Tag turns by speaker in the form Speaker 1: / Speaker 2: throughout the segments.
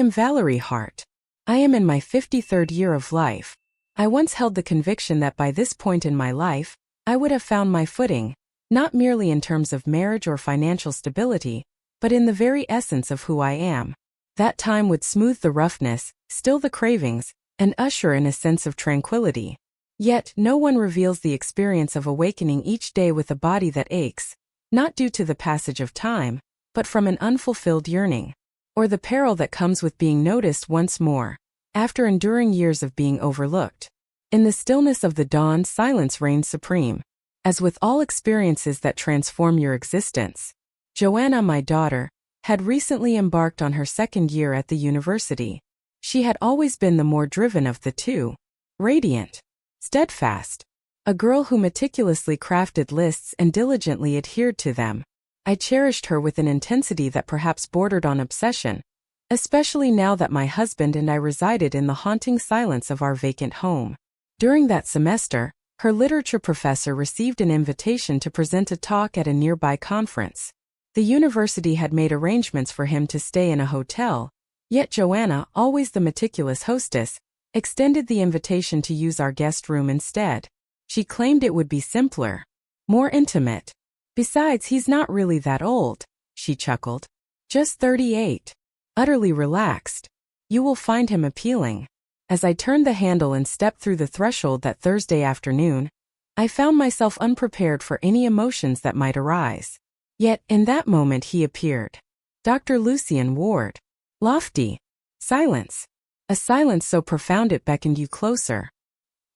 Speaker 1: am Valerie Hart. I am in my 53rd year of life. I once held the conviction that by this point in my life, I would have found my footing, not merely in terms of marriage or financial stability, but in the very essence of who I am. That time would smooth the roughness, still the cravings, and usher in a sense of tranquility. Yet, no one reveals the experience of awakening each day with a body that aches, not due to the passage of time, but from an unfulfilled yearning, or the peril that comes with being noticed once more, after enduring years of being overlooked. In the stillness of the dawn, silence reigns supreme. As with all experiences that transform your existence, Joanna, my daughter, had recently embarked on her second year at the university. She had always been the more driven of the two, radiant, steadfast, a girl who meticulously crafted lists and diligently adhered to them. I cherished her with an intensity that perhaps bordered on obsession, especially now that my husband and I resided in the haunting silence of our vacant home. During that semester, her literature professor received an invitation to present a talk at a nearby conference. The university had made arrangements for him to stay in a hotel, yet Joanna, always the meticulous hostess, extended the invitation to use our guest room instead. She claimed it would be simpler, more intimate. Besides, he's not really that old, she chuckled. Just 38. Utterly relaxed. You will find him appealing. As I turned the handle and stepped through the threshold that Thursday afternoon, I found myself unprepared for any emotions that might arise. Yet, in that moment he appeared. Dr. Lucien Ward. Lofty. Silence. A silence so profound it beckoned you closer.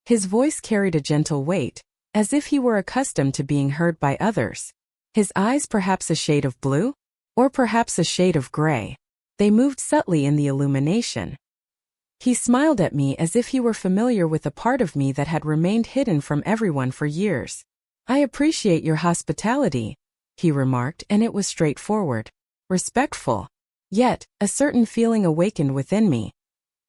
Speaker 1: His voice carried a gentle weight, as if he were accustomed to being heard by others. His eyes perhaps a shade of blue? Or perhaps a shade of gray. They moved subtly in the illumination. He smiled at me as if he were familiar with a part of me that had remained hidden from everyone for years. I appreciate your hospitality, he remarked, and it was straightforward, respectful. Yet, a certain feeling awakened within me.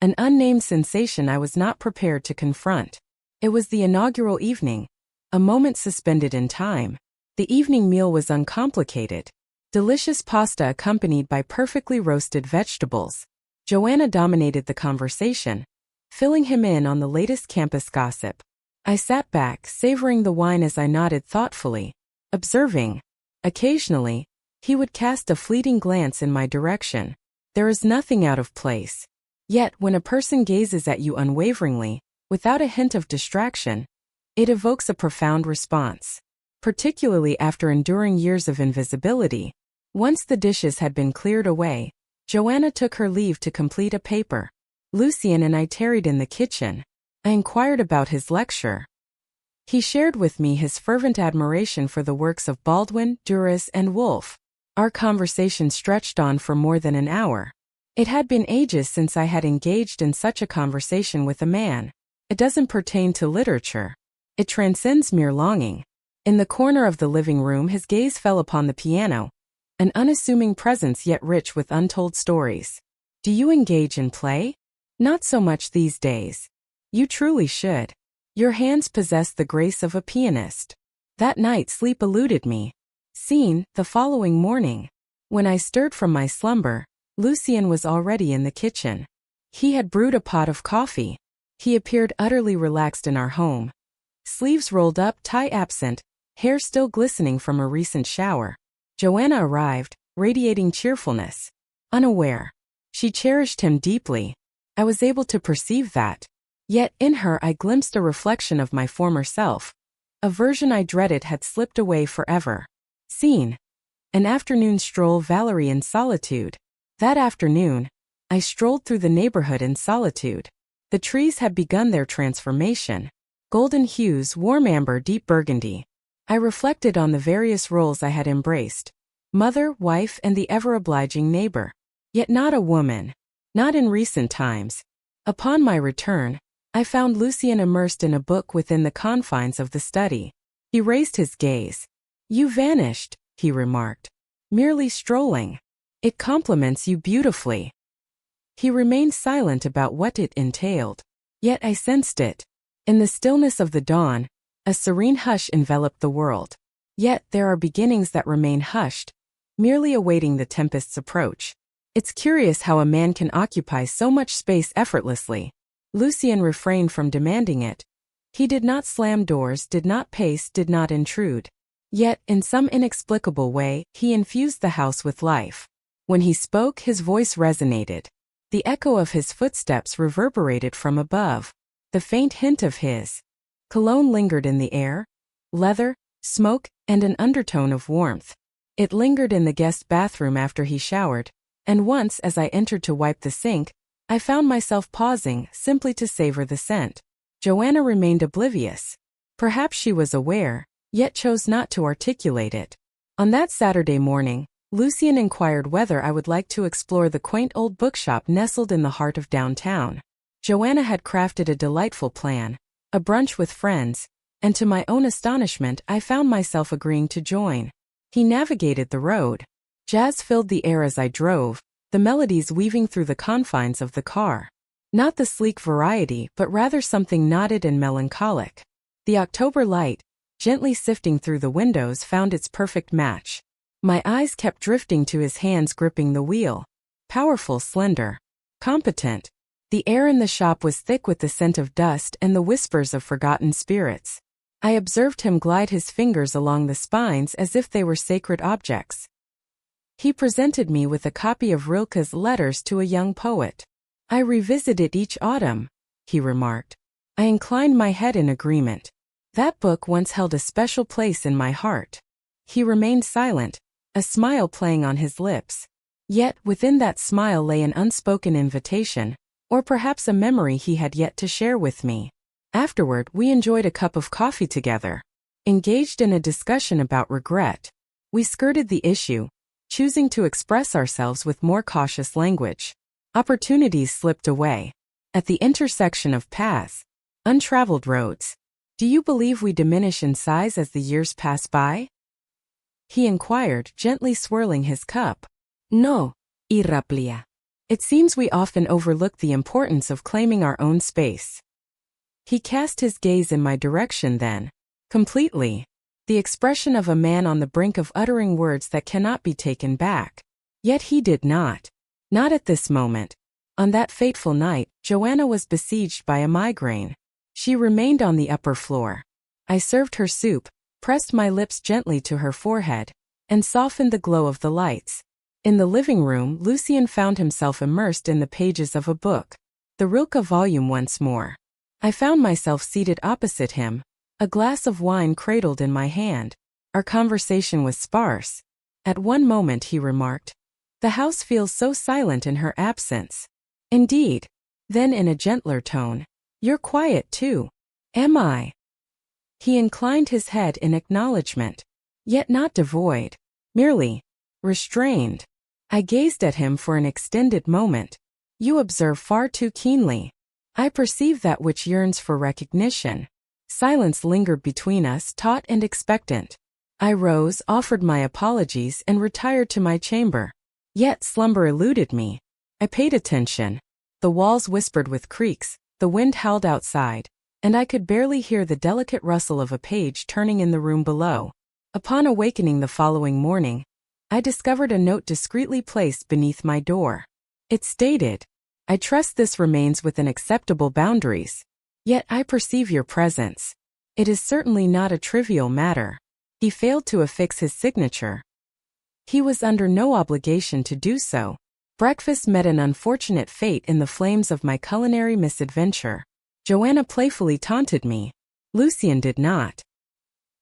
Speaker 1: An unnamed sensation I was not prepared to confront. It was the inaugural evening, a moment suspended in time. The evening meal was uncomplicated. Delicious pasta accompanied by perfectly roasted vegetables. Joanna dominated the conversation, filling him in on the latest campus gossip. I sat back, savoring the wine as I nodded thoughtfully, observing. Occasionally, he would cast a fleeting glance in my direction. There is nothing out of place. Yet, when a person gazes at you unwaveringly, without a hint of distraction, it evokes a profound response. Particularly after enduring years of invisibility. Once the dishes had been cleared away, Joanna took her leave to complete a paper. Lucien and I tarried in the kitchen. I inquired about his lecture. He shared with me his fervent admiration for the works of Baldwin, Duras, and Woolf. Our conversation stretched on for more than an hour. It had been ages since I had engaged in such a conversation with a man. It doesn't pertain to literature. It transcends mere longing. In the corner of the living room, his gaze fell upon the piano, an unassuming presence yet rich with untold stories. Do you engage in play? Not so much these days. You truly should. Your hands possess the grace of a pianist. That night sleep eluded me. Scene, the following morning. When I stirred from my slumber, Lucien was already in the kitchen. He had brewed a pot of coffee. He appeared utterly relaxed in our home. Sleeves rolled up, tie absent, hair still glistening from a recent shower. Joanna arrived, radiating cheerfulness. Unaware. She cherished him deeply. I was able to perceive that. Yet in her I glimpsed a reflection of my former self. A version I dreaded had slipped away forever. Scene. An afternoon stroll, Valerie in solitude. That afternoon, I strolled through the neighborhood in solitude. The trees had begun their transformation. Golden hues, warm amber, deep burgundy. I reflected on the various roles I had embraced. Mother, wife, and the ever-obliging neighbor. Yet not a woman. Not in recent times. Upon my return, I found Lucien immersed in a book within the confines of the study. He raised his gaze. You vanished, he remarked. Merely strolling. It compliments you beautifully. He remained silent about what it entailed. Yet I sensed it. In the stillness of the dawn, a serene hush enveloped the world. Yet there are beginnings that remain hushed, merely awaiting the tempest's approach. It's curious how a man can occupy so much space effortlessly. Lucien refrained from demanding it. He did not slam doors, did not pace, did not intrude. Yet, in some inexplicable way, he infused the house with life. When he spoke, his voice resonated. The echo of his footsteps reverberated from above. The faint hint of his cologne lingered in the air, leather, smoke, and an undertone of warmth. It lingered in the guest bathroom after he showered, and once as I entered to wipe the sink, I found myself pausing simply to savor the scent. Joanna remained oblivious. Perhaps she was aware, yet chose not to articulate it. On that Saturday morning, Lucien inquired whether I would like to explore the quaint old bookshop nestled in the heart of downtown. Joanna had crafted a delightful plan, a brunch with friends, and to my own astonishment I found myself agreeing to join. He navigated the road. Jazz filled the air as I drove, the melodies weaving through the confines of the car. Not the sleek variety, but rather something knotted and melancholic. The October light, gently sifting through the windows, found its perfect match. My eyes kept drifting to his hands gripping the wheel. Powerful, slender, competent. The air in the shop was thick with the scent of dust and the whispers of forgotten spirits. I observed him glide his fingers along the spines as if they were sacred objects. He presented me with a copy of Rilke's Letters to a Young Poet. I revisit it each autumn, he remarked. I inclined my head in agreement. That book once held a special place in my heart. He remained silent, a smile playing on his lips. Yet within that smile lay an unspoken invitation, or perhaps a memory he had yet to share with me. Afterward, we enjoyed a cup of coffee together. Engaged in a discussion about regret, we skirted the issue, choosing to express ourselves with more cautious language. Opportunities slipped away. At the intersection of paths, untraveled roads. Do you believe we diminish in size as the years pass by? He inquired, gently swirling his cup. No, irraplia. It seems we often overlook the importance of claiming our own space. He cast his gaze in my direction then. Completely. The expression of a man on the brink of uttering words that cannot be taken back. Yet he did not. Not at this moment. On that fateful night, Joanna was besieged by a migraine. She remained on the upper floor. I served her soup, pressed my lips gently to her forehead, and softened the glow of the lights. In the living room, Lucien found himself immersed in the pages of a book. The Rilke volume once more. I found myself seated opposite him, a glass of wine cradled in my hand. Our conversation was sparse. At one moment he remarked, "The house feels so silent in her absence." Indeed. Then in a gentler tone, "You're quiet too." Am I? He inclined his head in acknowledgement, yet not devoid, merely restrained. I gazed at him for an extended moment. You observe far too keenly. I perceive that which yearns for recognition. Silence lingered between us, taut and expectant. I rose, offered my apologies, and retired to my chamber. Yet slumber eluded me. I paid attention. The walls whispered with creaks, the wind howled outside, and I could barely hear the delicate rustle of a page turning in the room below. Upon awakening the following morning, I discovered a note discreetly placed beneath my door. It stated, "I trust this remains within acceptable boundaries. Yet I perceive your presence. It is certainly not a trivial matter." He failed to affix his signature. He was under no obligation to do so. Breakfast met an unfortunate fate in the flames of my culinary misadventure. Joanna playfully taunted me. Lucien did not.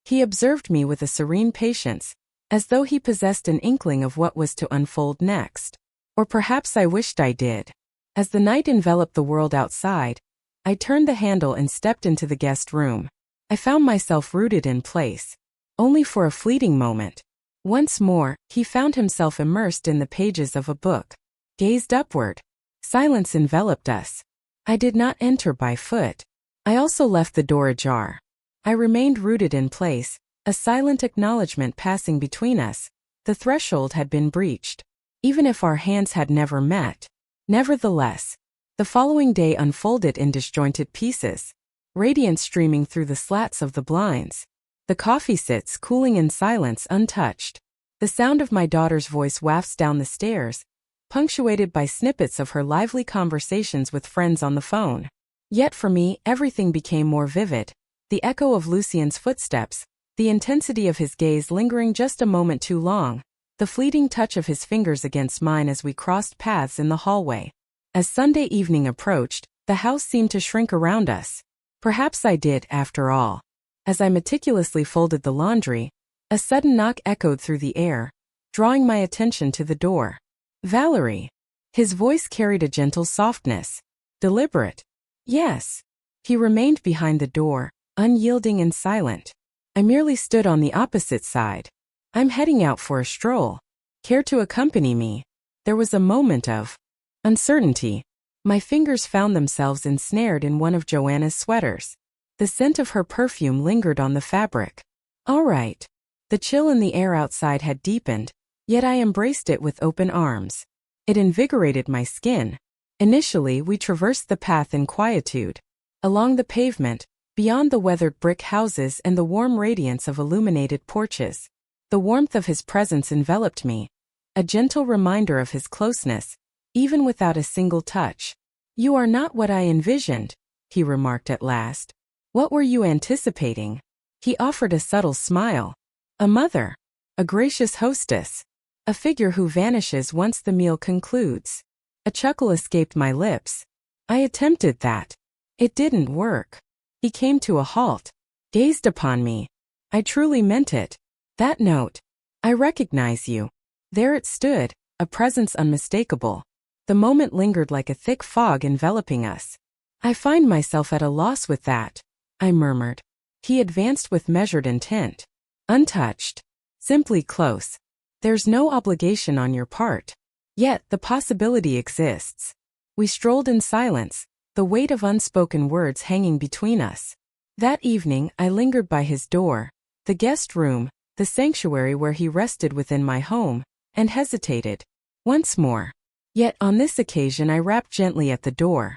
Speaker 1: He observed me with a serene patience, as though he possessed an inkling of what was to unfold next. Or perhaps I wished I did. As the night enveloped the world outside, I turned the handle and stepped into the guest room. I found myself rooted in place. Only for a fleeting moment. Once more, he found himself immersed in the pages of a book. Gazed upward. Silence enveloped us. I did not enter by foot. I also left the door ajar. I remained rooted in place, a silent acknowledgement passing between us. The threshold had been breached. Even if our hands had never met. Nevertheless, the following day unfolded in disjointed pieces. Radiance streaming through the slats of the blinds. The coffee sits cooling in silence untouched. The sound of my daughter's voice wafts down the stairs, punctuated by snippets of her lively conversations with friends on the phone. Yet for me, everything became more vivid. The echo of Lucien's footsteps, the intensity of his gaze lingering just a moment too long, the fleeting touch of his fingers against mine as we crossed paths in the hallway. As Sunday evening approached, the house seemed to shrink around us. Perhaps I did, after all. As I meticulously folded the laundry, a sudden knock echoed through the air, drawing my attention to the door. Valerie. His voice carried a gentle softness. Deliberate. Yes. He remained behind the door, unyielding and silent. I merely stood on the opposite side. I'm heading out for a stroll. Care to accompany me? There was a moment of uncertainty. My fingers found themselves ensnared in one of Joanna's sweaters. The scent of her perfume lingered on the fabric. All right. The chill in the air outside had deepened, yet I embraced it with open arms. It invigorated my skin. Initially, we traversed the path in quietude. Along the pavement, beyond the weathered brick houses and the warm radiance of illuminated porches. The warmth of his presence enveloped me, a gentle reminder of his closeness, even without a single touch. You are not what I envisioned, he remarked at last. What were you anticipating? He offered a subtle smile. A mother. A gracious hostess. A figure who vanishes once the meal concludes. A chuckle escaped my lips. I attempted that. It didn't work. He came to a halt, gazed upon me. I truly meant it. That note. I recognize you. There it stood, a presence unmistakable. The moment lingered like a thick fog enveloping us. I find myself at a loss with that, I murmured. He advanced with measured intent. Untouched. Simply close. There's no obligation on your part. Yet the possibility exists. We strolled in silence, the weight of unspoken words hanging between us. That evening I lingered by his door, the guest room, the sanctuary where he rested within my home, and hesitated. Once more. Yet on this occasion I rapped gently at the door.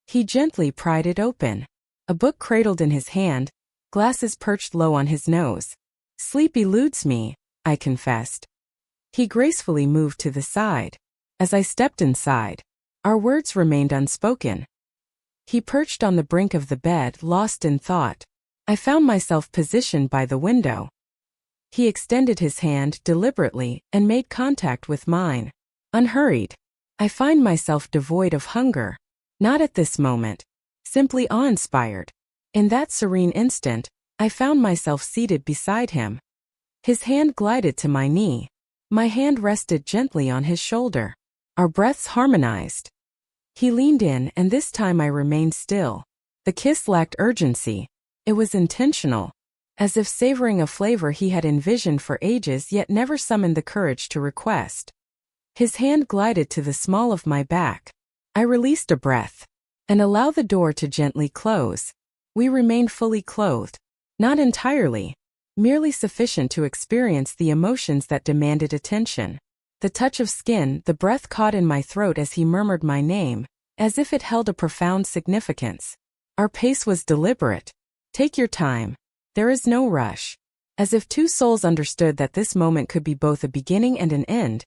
Speaker 1: He gently pried it open. A book cradled in his hand, glasses perched low on his nose. Sleep eludes me, I confessed. He gracefully moved to the side. As I stepped inside, our words remained unspoken. He perched on the brink of the bed, lost in thought. I found myself positioned by the window. He extended his hand deliberately and made contact with mine. Unhurried. I find myself devoid of hunger. Not at this moment. Simply awe-inspired. In that serene instant, I found myself seated beside him. His hand glided to my knee. My hand rested gently on his shoulder. Our breaths harmonized. He leaned in, and this time I remained still. The kiss lacked urgency. It was intentional, as if savoring a flavor he had envisioned for ages yet never summoned the courage to request. His hand glided to the small of my back. I released a breath and allowed the door to gently close. We remained fully clothed. Not entirely, merely sufficient to experience the emotions that demanded attention. The touch of skin, the breath caught in my throat as he murmured my name, as if it held a profound significance. Our pace was deliberate. Take your time. There is no rush. As if two souls understood that this moment could be both a beginning and an end,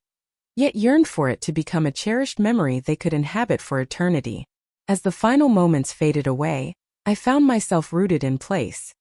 Speaker 1: yet yearned for it to become a cherished memory they could inhabit for eternity. As the final moments faded away, I found myself rooted in place.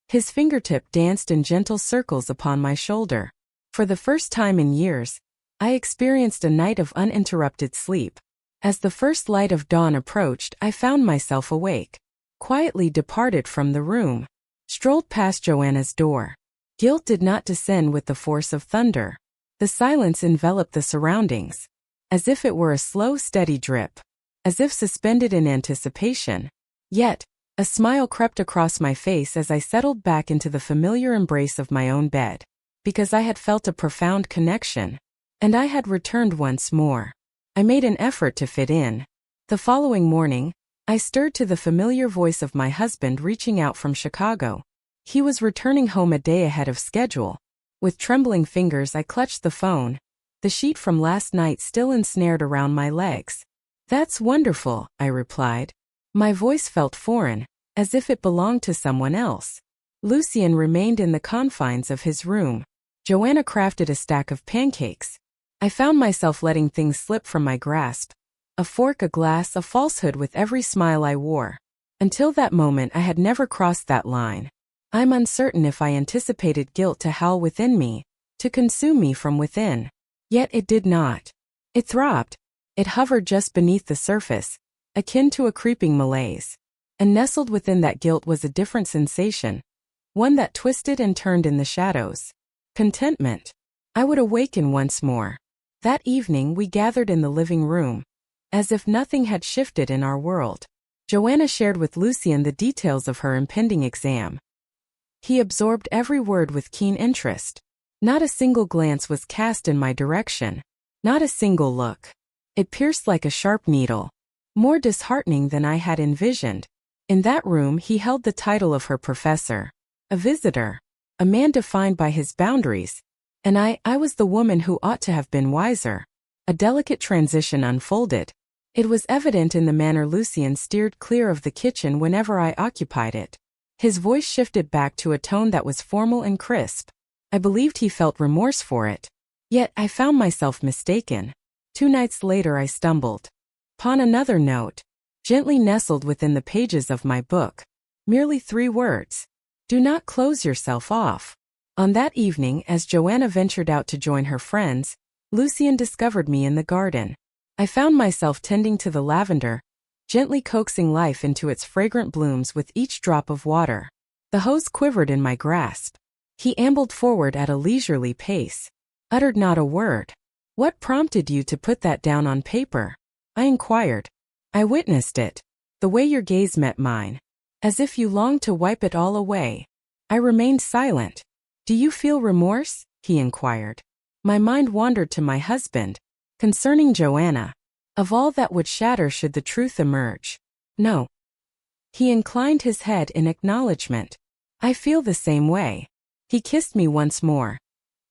Speaker 1: His fingertip danced in gentle circles upon my shoulder. For the first time in years, I experienced a night of uninterrupted sleep. As the first light of dawn approached, I found myself awake. Quietly departed from the room. Strolled past Joanna's door. Guilt did not descend with the force of thunder. The silence enveloped the surroundings, as if it were a slow, steady drip, as if suspended in anticipation. Yet, a smile crept across my face as I settled back into the familiar embrace of my own bed, because I had felt a profound connection, and I had returned once more. I made an effort to fit in. The following morning, I stirred to the familiar voice of my husband reaching out from Chicago. He was returning home a day ahead of schedule. With trembling fingers I clutched the phone, the sheet from last night still ensnared around my legs. That's wonderful, I replied. My voice felt foreign, as if it belonged to someone else. Lucien remained in the confines of his room. Joanna crafted a stack of pancakes. I found myself letting things slip from my grasp. A fork, a glass, a falsehood with every smile I wore. Until that moment I had never crossed that line. I'm uncertain if I anticipated guilt to howl within me, to consume me from within. Yet it did not. It throbbed. It hovered just beneath the surface, akin to a creeping malaise. And nestled within that guilt was a different sensation, one that twisted and turned in the shadows. Contentment. I would awaken once more. That evening we gathered in the living room, as if nothing had shifted in our world. Joanna shared with Lucien the details of her impending exam. He absorbed every word with keen interest. Not a single glance was cast in my direction. Not a single look. It pierced like a sharp needle. More disheartening than I had envisioned. In that room he held the title of her professor. A visitor. A man defined by his boundaries. And I was the woman who ought to have been wiser. A delicate transition unfolded. It was evident in the manner Lucien steered clear of the kitchen whenever I occupied it. His voice shifted back to a tone that was formal and crisp. I believed he felt remorse for it. Yet I found myself mistaken. 2 nights later I stumbled upon another note, gently nestled within the pages of my book. Merely 3 words. Do not close yourself off. On that evening, as Joanna ventured out to join her friends, Lucien discovered me in the garden. I found myself tending to the lavender, gently coaxing life into its fragrant blooms with each drop of water. The hose quivered in my grasp. He ambled forward at a leisurely pace. Uttered not a word. What prompted you to put that down on paper? I inquired. I witnessed it. The way your gaze met mine. As if you longed to wipe it all away. I remained silent. Do you feel remorse? He inquired. My mind wandered to my husband. Concerning Joanna. Of all that would shatter should the truth emerge. No. He inclined his head in acknowledgement. I feel the same way. He kissed me once more.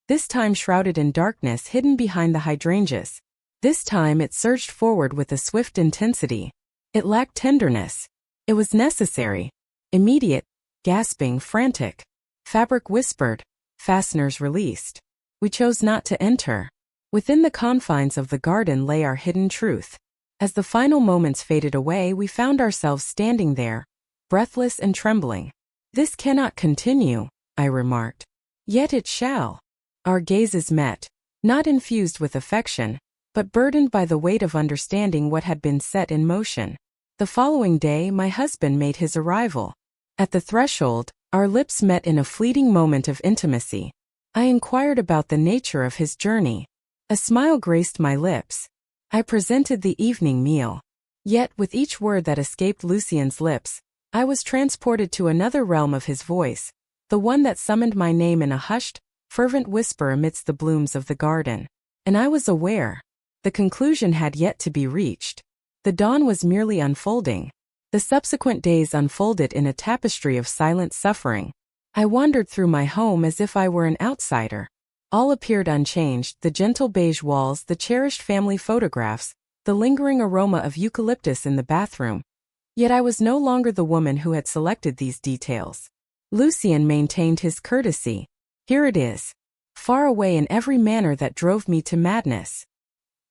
Speaker 1: This time shrouded in darkness hidden behind the hydrangeas. This time it surged forward with a swift intensity. It lacked tenderness. It was necessary. Immediate. Gasping, frantic. Fabric whispered. Fasteners released. We chose not to enter. Within the confines of the garden lay our hidden truth. As the final moments faded away, we found ourselves standing there, breathless and trembling. This cannot continue, I remarked. Yet it shall. Our gazes met, not infused with affection, but burdened by the weight of understanding what had been set in motion. The following day, my husband made his arrival. At the threshold, our lips met in a fleeting moment of intimacy. I inquired about the nature of his journey. A smile graced my lips. I presented the evening meal. Yet, with each word that escaped Lucien's lips, I was transported to another realm of his voice, the one that summoned my name in a hushed, fervent whisper amidst the blooms of the garden. And I was aware. The conclusion had yet to be reached. The dawn was merely unfolding. The subsequent days unfolded in a tapestry of silent suffering. I wandered through my home as if I were an outsider. All appeared unchanged, the gentle beige walls, the cherished family photographs, the lingering aroma of eucalyptus in the bathroom. Yet I was no longer the woman who had selected these details. Lucien maintained his courtesy. Here it is. Far away in every manner that drove me to madness.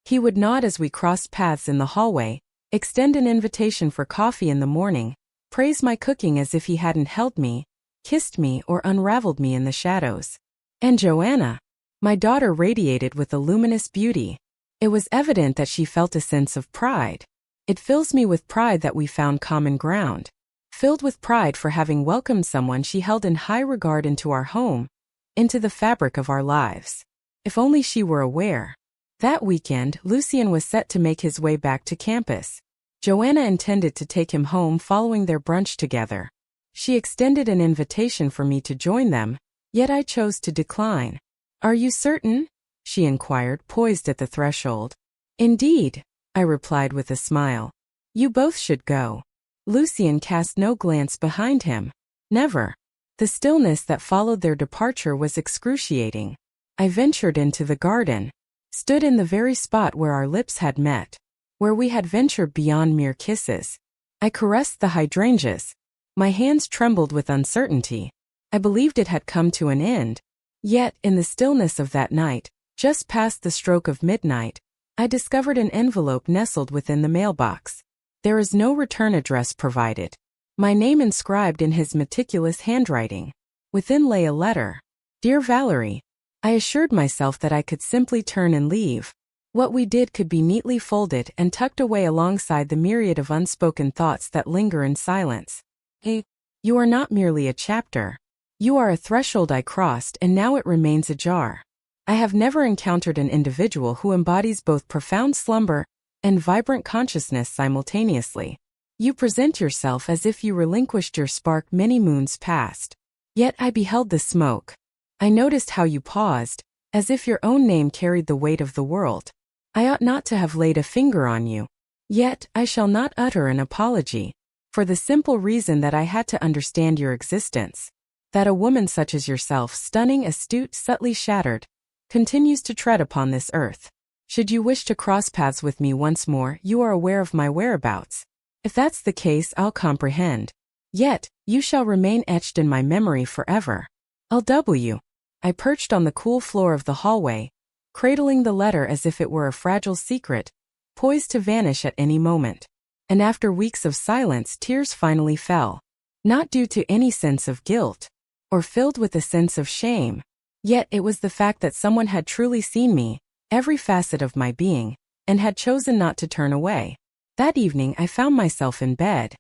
Speaker 1: He would nod as we crossed paths in the hallway, extend an invitation for coffee in the morning, praise my cooking as if he hadn't held me, kissed me or unraveled me in the shadows. And Joanna. My daughter radiated with a luminous beauty. It was evident that she felt a sense of pride. It fills me with pride that we found common ground. Filled with pride for having welcomed someone she held in high regard into our home, into the fabric of our lives. If only she were aware. That weekend, Lucien was set to make his way back to campus. Joanna intended to take him home following their brunch together. She extended an invitation for me to join them, yet I chose to decline. Are you certain? She inquired, poised at the threshold. Indeed, I replied with a smile. You both should go. Lucien cast no glance behind him. Never. The stillness that followed their departure was excruciating. I ventured into the garden, stood in the very spot where our lips had met, where we had ventured beyond mere kisses. I caressed the hydrangeas. My hands trembled with uncertainty. I believed it had come to an end. Yet, in the stillness of that night, Just past the stroke of midnight, I discovered an envelope nestled within the mailbox. There is no return address provided. My name inscribed in his meticulous handwriting. Within lay a letter. Dear Valerie, I assured myself that I could simply turn and leave. What we did could be neatly folded and tucked away alongside the myriad of unspoken thoughts that linger in silence. You are not merely a chapter. You are a threshold I crossed, and now it remains ajar. I have never encountered an individual who embodies both profound slumber and vibrant consciousness simultaneously. You present yourself as if you relinquished your spark many moons past. Yet I beheld the smoke. I noticed how you paused, as if your own name carried the weight of the world. I ought not to have laid a finger on you. Yet I shall not utter an apology, for the simple reason that I had to understand your existence. That a woman such as yourself, stunning, astute, subtly shattered, continues to tread upon this earth. Should you wish to cross paths with me once more, you are aware of my whereabouts. If that's the case, I'll comprehend. Yet, you shall remain etched in my memory forever. L.W. I perched on the cool floor of the hallway, cradling the letter as if it were a fragile secret, poised to vanish at any moment. And after weeks of silence, tears finally fell. Not due to any sense of guilt, or filled with a sense of shame. Yet it was the fact that someone had truly seen me, every facet of my being, and had chosen not to turn away. That evening I found myself in bed,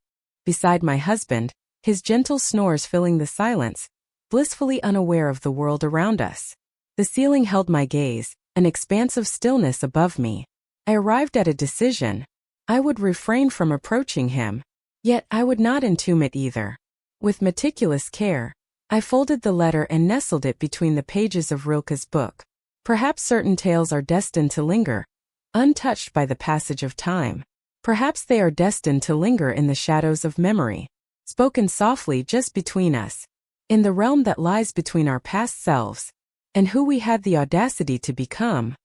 Speaker 1: beside my husband, his gentle snores filling the silence, blissfully unaware of the world around us. The ceiling held my gaze, an expanse of stillness above me. I arrived at a decision. I would refrain from approaching him, yet I would not entomb it either. With meticulous care, I folded the letter and nestled it between the pages of Rilke's book. Perhaps certain tales are destined to linger, untouched by the passage of time. Perhaps they are destined to linger in the shadows of memory, spoken softly just between us, in the realm that lies between our past selves and who we had the audacity to become.